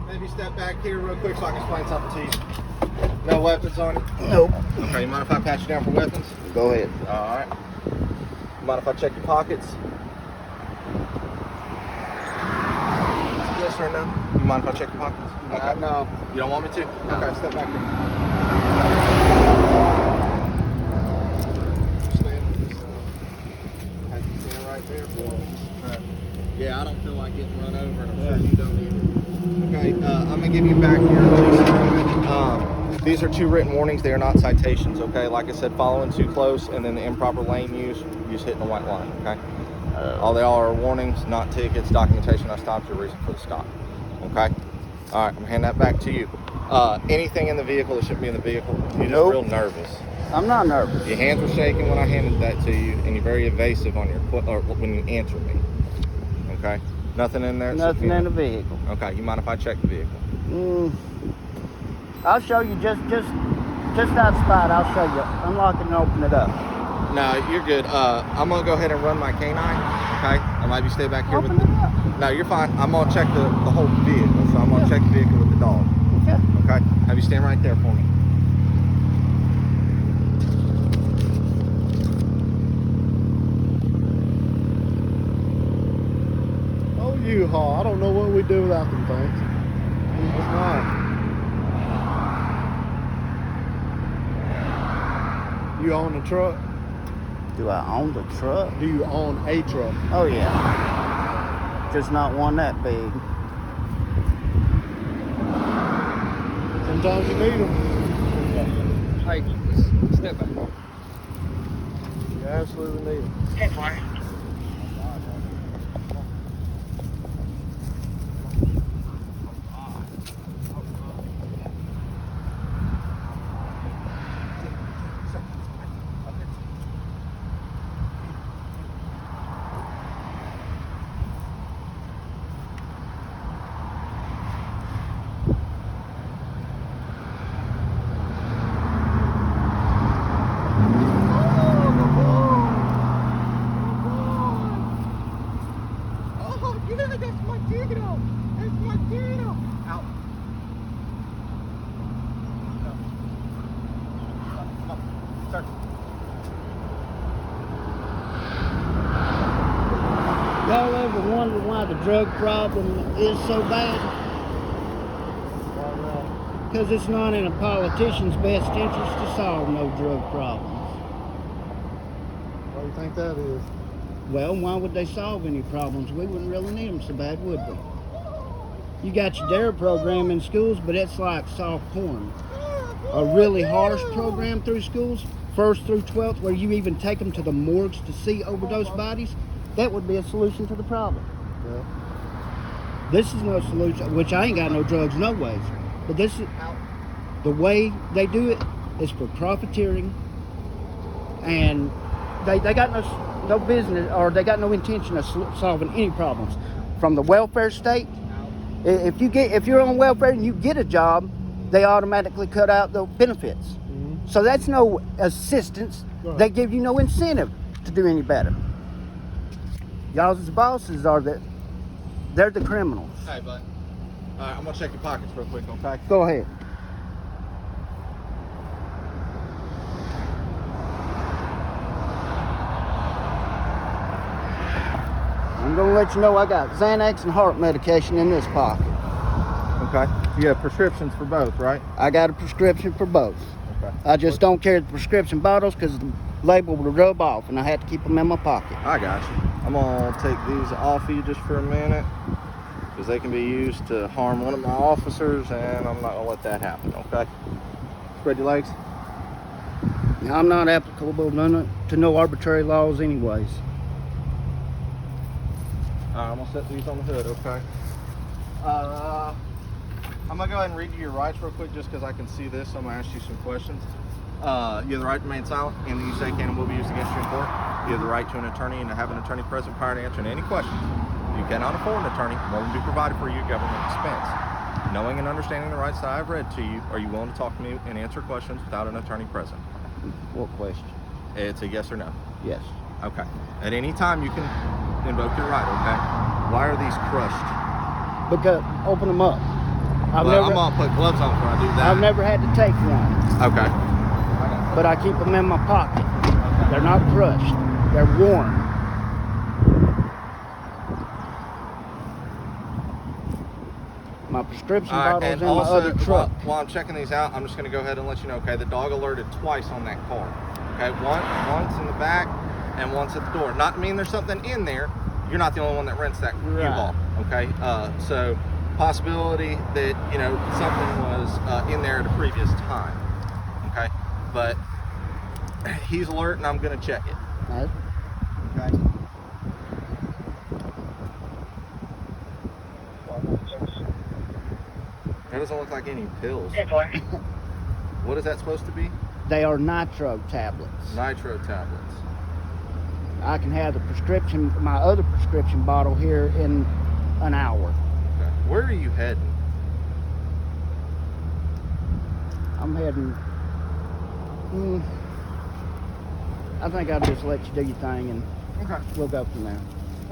Maybe step back here real quick so I can explain something to you. No weapons on you? Nope. Okay, you mind if I pat you down for weapons? Go ahead. Alright. Mind if I check your pockets? Yes or no? You mind if I check your pockets? Okay. No. You don't want me to? No. Okay, step back here. Have you stand right there for me? Yeah, I don't feel like getting run over, and I'm sure you don't either. Okay, I'm gonna give you back here. These are 2 written warnings. They are not citations. Okay, like I said, following too close, and then the improper lane use, just hitting the white line. Okay, all they are warnings, not tickets. Documentation. I stopped your reason for the stop. Okay. All right, I'm handing that back to you. Anything in the vehicle that shouldn't be in the vehicle? You're just real nervous. I'm not nervous. Your hands were shaking when I handed that to you, and you're very evasive on your when you answer me. Okay. Nothing in there? Nothing in the vehicle. Okay, you mind if I check the vehicle? I'll show you just that spot. I'll show you. Unlock it and open it up. No, you're good. I'm gonna go ahead and run my canine. Okay, I'll maybe stay back here Open with it up. No, you're fine. I'm gonna check the whole vehicle, so I'm gonna check the vehicle with the dog. Okay. Okay, have you stand right there for me. U-Haul. I don't know what we do without them things. That's mine. You own a truck? Do I own the truck? Do you own a truck? Oh yeah. Just not one that big. Sometimes you need them. Hey, step back. You absolutely need them. Hey, boy. Y'all ever wonder why the drug problem is so bad? Because it's not in a politician's best interest to solve no drug problems. What do you think that is? Well, why would they solve any problems? We wouldn't really need them so bad, would we? You got your DARE program in schools, but it's like soft porn. A really harsh program through schools, 1st through 12th, where you even take them to the morgues to see overdose bodies, that would be a solution to the problem. Yeah. This is no solution, which I ain't got no drugs no ways. But this is, the way they do it is for profiteering, and they got no business, or they got no intention of solving any problems. From the welfare state, if you're on welfare and you get a job, they automatically cut out the benefits. Mm-hmm. So that's no assistance. Right. They give you no incentive to do any better. Y'all's bosses they're the criminals. Hey, bud. All right, I'm gonna check your pockets real quick, okay? Go ahead. I'm gonna let you know I got Xanax and heart medication in this pocket. Okay. You have prescriptions for both, right? I got a prescription for both. Okay. I just don't carry the prescription bottles because the label will rub off, and I had to keep them in my pocket. I got you. I'm gonna take these off of you just for a minute because they can be used to harm one of my officers, and I'm not gonna let that happen. Okay. Spread your legs. I'm not applicable to no arbitrary laws anyways. I'm gonna set these on the hood. Okay. I'm gonna go ahead and read you your rights real quick just because I can see this. So I'm gonna ask you some questions. You have the right to remain silent. Anything you say can and will be used against you in court. You have the right to an attorney and to have an attorney present prior to answering any questions. If you cannot afford an attorney, one will be provided for you at government expense. Knowing and understanding the rights that I have read to you, are you willing to talk to me and answer questions without an attorney present? What question? It's a yes or no. Yes. Okay. At any time you can invoke your right, okay? Why are these crushed? Because open them up. I'm gonna put gloves on before I do that. I've never had to take one, Okay. but I keep them in my pocket. They're not crushed. They're worn. My prescription All right, bottle's and in my also, other truck. while I'm checking these out, I'm just gonna go ahead and let you know, okay, the dog alerted twice on that car. Okay, once in the back and once at the door. Not to mean there's something in there. You're not the only one that rents that U-Haul. Okay, so possibility that, you know, something was in there at a previous time. Okay, but he's alert and I'm gonna check it. Right? Okay. That doesn't look like any pills. What is that supposed to be? They are nitro tablets. Nitro tablets. I can have the prescription, my other prescription bottle here in an hour. Okay. Where are you heading? I'm heading. I think I'll just let you do your thing and Okay. we'll go from there.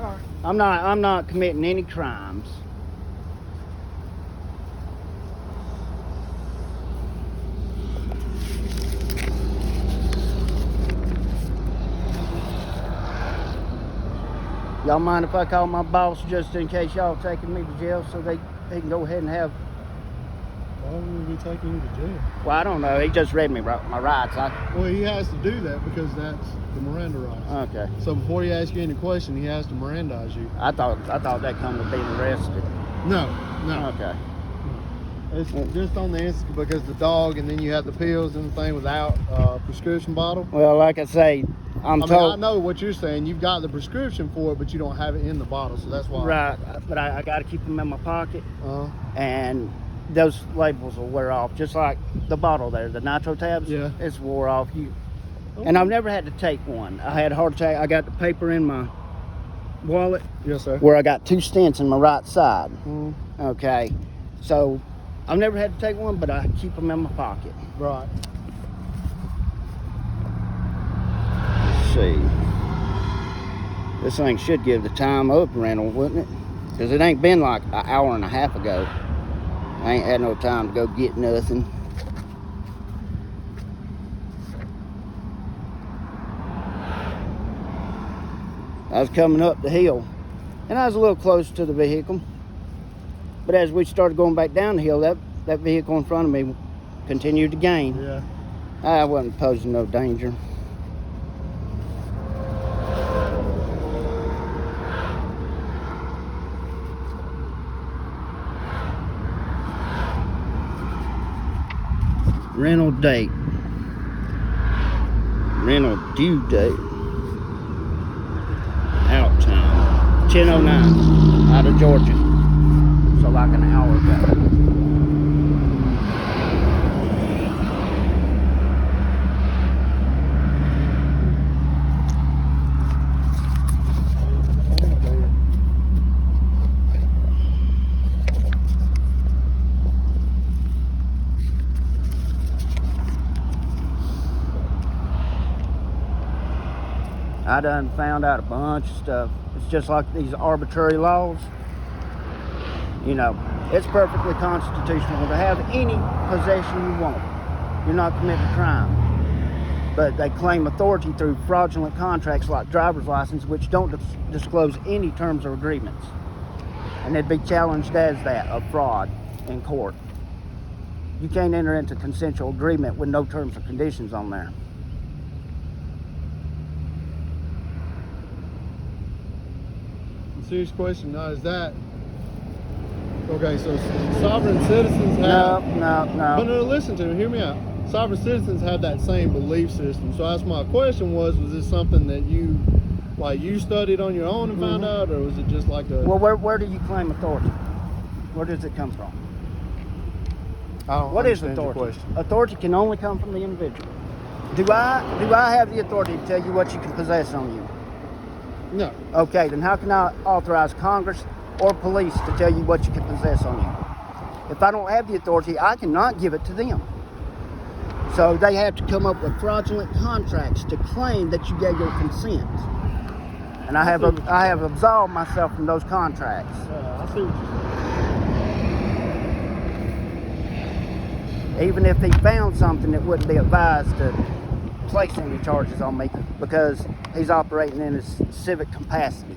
All right. I'm not committing any crimes. Y'all mind if I call my boss just in case y'all taking me to jail so he can go ahead and have. Why would we be taking you to jail? Well, I don't know. He just read me my rights. Well, he has to do that because that's the Miranda rights. Okay. So before he asks you any question, he has to Mirandize you. I thought that come with being arrested. No. Okay. It's just on the instant because the dog, and then you have the pills and the thing without prescription bottle. Well, like I say, I I know what you're saying. You've got the prescription for it, but you don't have it in the bottle, so that's why. Right, but I got to keep them in my pocket, Uh-huh. and those labels will wear off, just like the bottle there, the nitro tabs. Yeah. It's wore off. And I've never had to take one. I had a heart attack. I got the paper in my wallet Yes, sir. where I got 2 stents in my right side. Mhm. Okay, so I've never had to take one, but I keep them in my pocket. Right. Let's see. This thing should give the time up rental, wouldn't it? Because it ain't been like an hour and a half ago. I ain't had no time to go get nothing. I was coming up the hill, and I was a little close to the vehicle. But as we started going back down the hill, that vehicle in front of me continued to gain. Yeah. I wasn't posing no danger. Rental date. Rental due date. Out time. 10:09 out of Georgia. So like an hour ago. I done found out a bunch of stuff. It's just like these arbitrary laws. You know, it's perfectly constitutional to have any possession you want. You're not committing a crime. But they claim authority through fraudulent contracts like driver's license, which don't disclose any terms or agreements. And they'd be challenged as that, a fraud in court. You can't enter into consensual agreement with no terms or conditions on there. Serious question now, is that okay? So sovereign citizens No, have no. no, listen to me, hear me out. Sovereign citizens have that same belief system. So that's my question was this something that you studied on your own and found out, or was it just like a Well, where do you claim authority? Where does it come from? I don't What is understand your authority? question. Authority can only come from the individual. Do I have the authority to tell you what you can possess on you? No. Okay, then how can I authorize Congress or police to tell you what you can possess on you? If I don't have the authority, I cannot give it to them. So they have to come up with fraudulent contracts to claim that you gave your consent. And I have absolved myself from those contracts. I see what you're saying. Even if he found something, it wouldn't be advised to place any charges on me because he's operating in his civic capacity.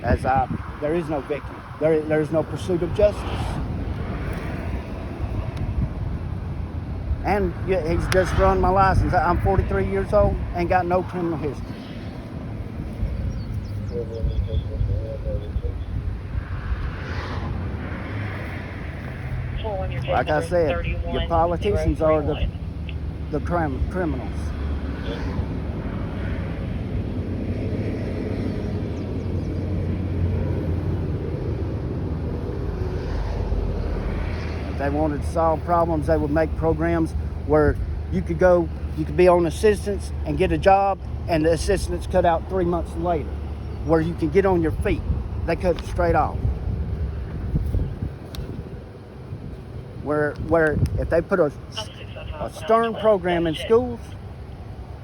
There is no victim. There is no pursuit of justice. And he's just run my license. I'm 43 years old and got no criminal history. Like I said, your politicians are the criminals. If they wanted to solve problems, they would make programs where you could be on assistance and get a job, and the assistance cut out 3 months later, where you can get on your feet. They cut it straight off. Where if they put a stern program in schools,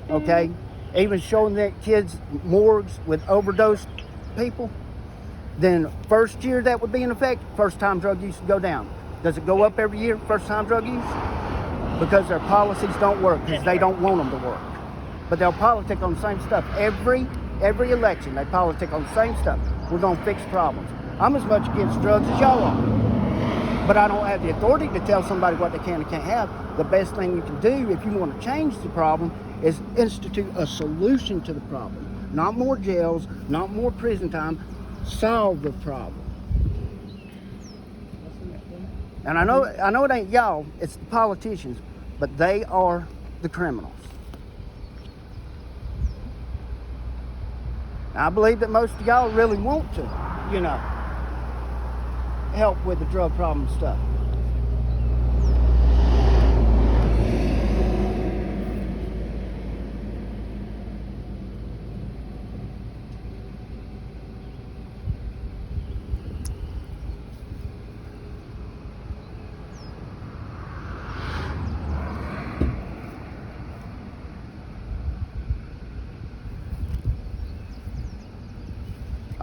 okay, even showing that kids morgues with overdose people, then first year that would be in effect, first time drug use would go down. Does it go up every year, first time drug use? Because their policies don't work, because they don't want them to work. But they'll politic on the same stuff. Every election, they politic on the same stuff. We're gonna fix problems. I'm as much against drugs as y'all are. But I don't have the authority to tell somebody what they can and can't have. The best thing you can do if you want to change the problem is institute a solution to the problem. Not more jails, not more prison time. Solve the problem. And I know it ain't y'all, it's the politicians, but they are the criminals. I believe that most of y'all really want to, help with the drug problem stuff.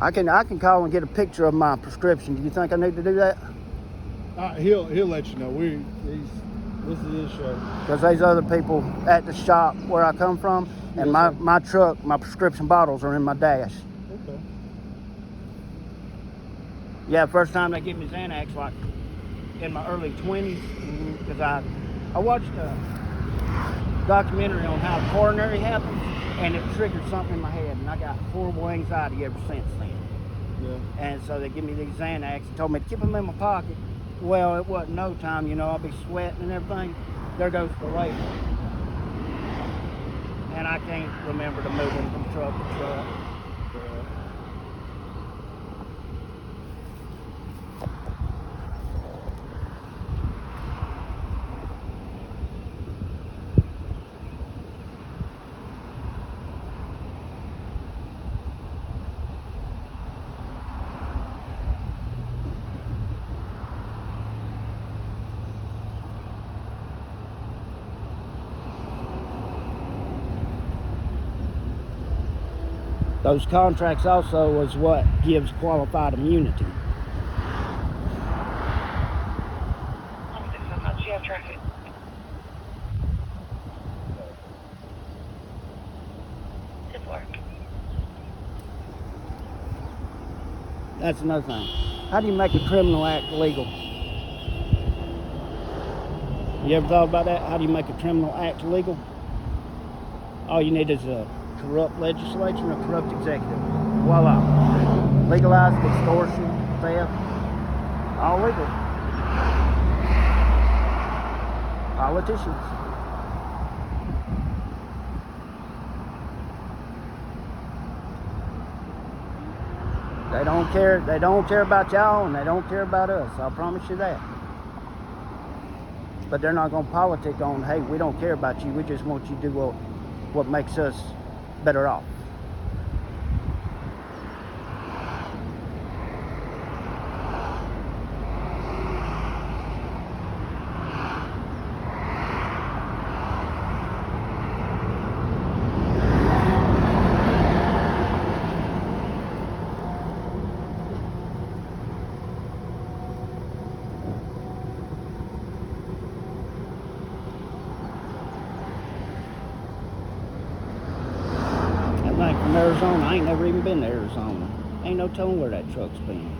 I can call and get a picture of my prescription. Do you think I need to do that? He'll let you know. This is his show. Because there's other people at the shop where I come from, and my truck, my prescription bottles are in my dash. Okay. Yeah, first time they give me Xanax, like in my early 20s, because I watched a documentary on how coronary happens, and it triggered something in my head, and I got horrible anxiety ever since then. Yeah. And so they give me these Xanax and told me to keep them in my pocket. Well, it wasn't no time, I'll be sweating and everything. There goes the label. And I can't remember to move them from truck to truck. Those contracts also is what gives qualified immunity. That's another thing. How do you make a criminal act legal? You ever thought about that? How do you make a criminal act legal? All you need is a corrupt legislature and a corrupt executive. Voila. Legalized extortion, theft, all legal. Politicians. They don't care about y'all and they don't care about us. I promise you that. But they're not going to politic on, hey, we don't care about you. We just want you to do what makes us better off. From Arizona, I ain't never even been to Arizona. Ain't no telling where that truck's been.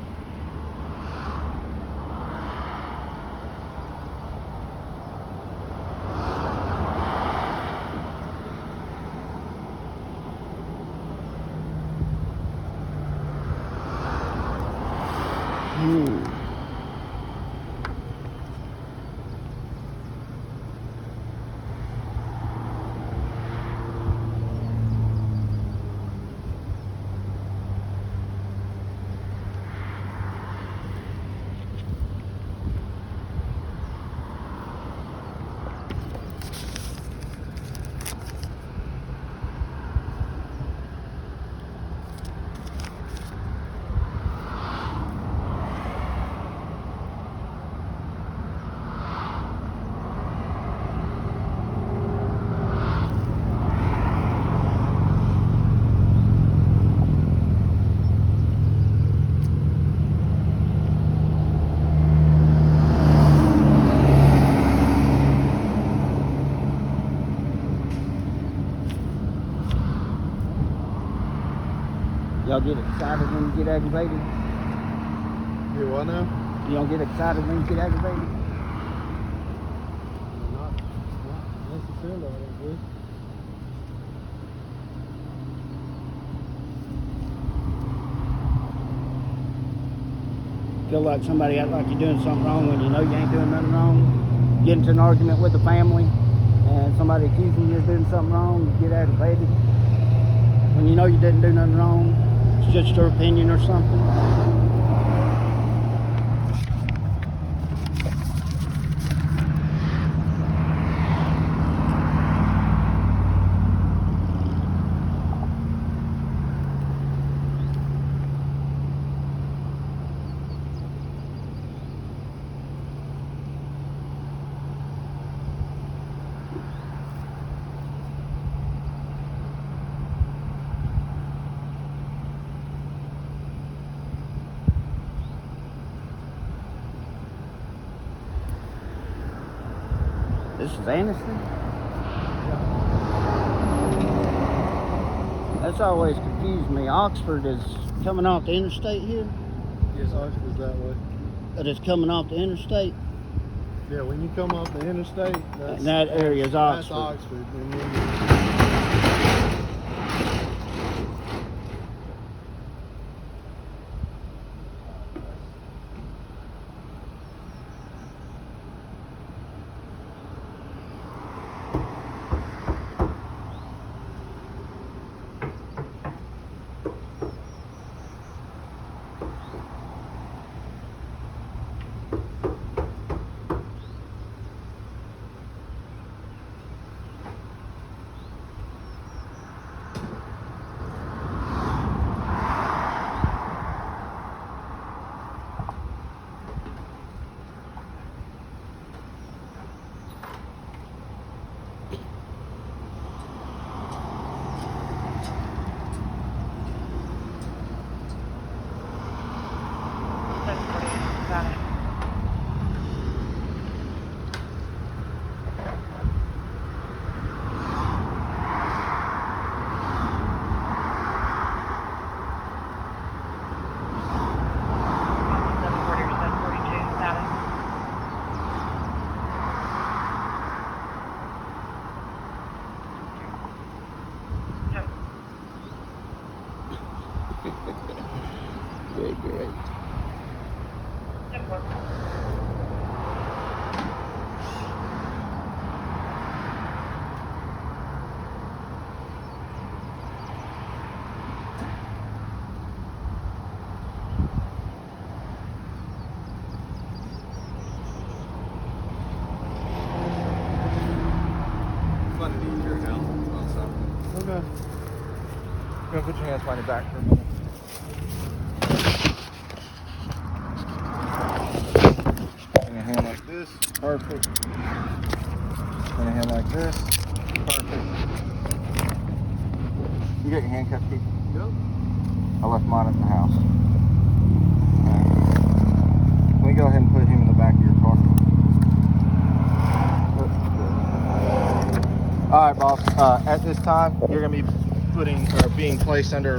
Y'all get excited when you get aggravated? You what now? You don't get excited when you get aggravated? Not necessarily, I don't think. Feel like somebody act like you're doing something wrong when you know you ain't doing nothing wrong. Get into an argument with the family and somebody accusing you of doing something wrong, you get aggravated. When you know you didn't do nothing wrong, it's just your opinion or something. This is Anniston? That's always confused me. Oxford is coming off the interstate here? Yes, Oxford's that way. It is coming off the interstate? Yeah, when you come off the interstate, And that area is Oxford. That's Oxford. And then Great. Fun to be at your house on something. Okay. You're gonna put your hands behind your back for a minute. And a hand like this, perfect. And a hand like this, perfect. You got your handcuffs, Keith? Yep. I left mine at the house. Okay. Can we go ahead and put him in the back of your car? All right, boss. At this time, you're gonna be being placed under